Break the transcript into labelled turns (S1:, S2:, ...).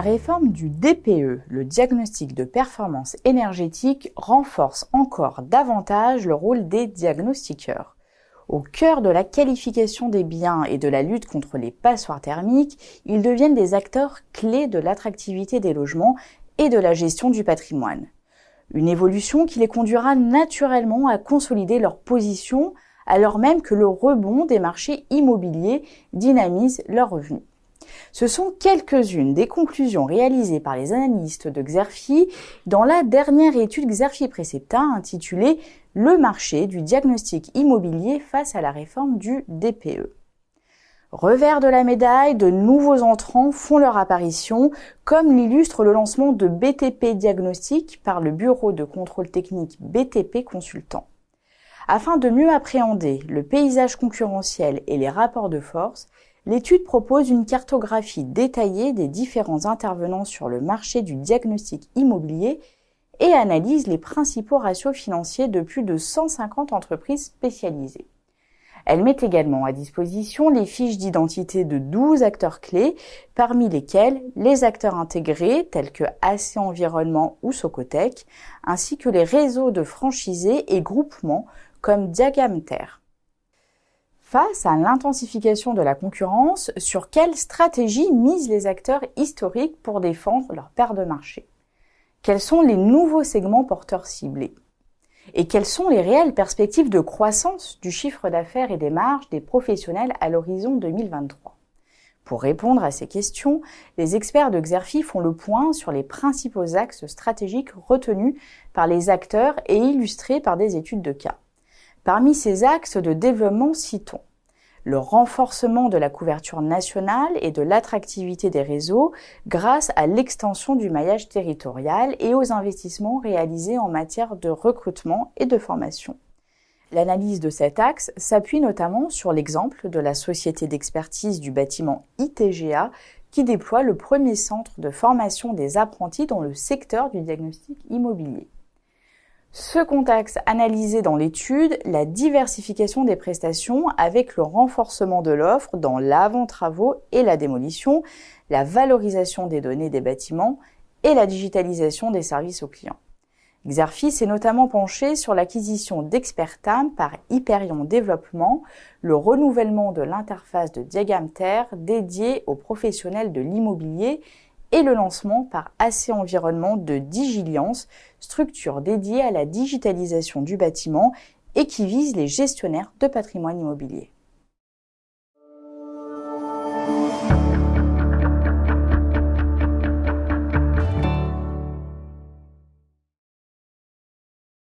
S1: réforme du DPE, le diagnostic de performance énergétique, renforce encore davantage le rôle des diagnostiqueurs. Au cœur de la qualification des biens et de la lutte contre les passoires thermiques, ils deviennent des acteurs clés de l'attractivité des logements et de la gestion du patrimoine. Une évolution qui les conduira naturellement à consolider leur position, alors même que le rebond des marchés immobiliers dynamise leurs revenus. Ce sont quelques-unes des conclusions réalisées par les analystes de Xerfi dans la dernière étude Xerfi Precepta intitulée « Le marché du diagnostic immobilier face à la réforme du DPE ». Revers de la médaille, de nouveaux entrants font leur apparition, comme l'illustre le lancement de BTP Diagnostic par le bureau de contrôle technique BTP Consultant. Afin de mieux appréhender le paysage concurrentiel et les rapports de force, l'étude propose une cartographie détaillée des différents intervenants sur le marché du diagnostic immobilier et analyse les principaux ratios financiers de plus de 150 entreprises spécialisées. Elle met également à disposition les fiches d'identité de 12 acteurs clés, parmi lesquels les acteurs intégrés tels que AC Environnement ou Socotec, ainsi que les réseaux de franchisés et groupements comme Diagamter. Face à l'intensification de la concurrence, sur quelle stratégie misent les acteurs historiques pour défendre leur part de marché? Quels sont les nouveaux segments porteurs ciblés? Et quelles sont les réelles perspectives de croissance du chiffre d'affaires et des marges des professionnels à l'horizon 2023? Pour répondre à ces questions, les experts de Xerfi font le point sur les principaux axes stratégiques retenus par les acteurs et illustrés par des études de cas. Parmi ces axes de développement, citons le renforcement de la couverture nationale et de l'attractivité des réseaux grâce à l'extension du maillage territorial et aux investissements réalisés en matière de recrutement et de formation. L'analyse de cet axe s'appuie notamment sur l'exemple de la société d'expertise du bâtiment ITGA qui déploie le premier centre de formation des apprentis dans le secteur du diagnostic immobilier. Second axe analysé dans l'étude, la diversification des prestations avec le renforcement de l'offre dans l'avant-travaux et la démolition, la valorisation des données des bâtiments et la digitalisation des services aux clients. Xerfi s'est notamment penché sur l'acquisition d'Expertam par Hyperion Développement, le renouvellement de l'interface de Diagamter dédiée aux professionnels de l'immobilier et le lancement par AC Environnement de Digiliance, structure dédiée à la digitalisation du bâtiment et qui vise les gestionnaires de patrimoine immobilier.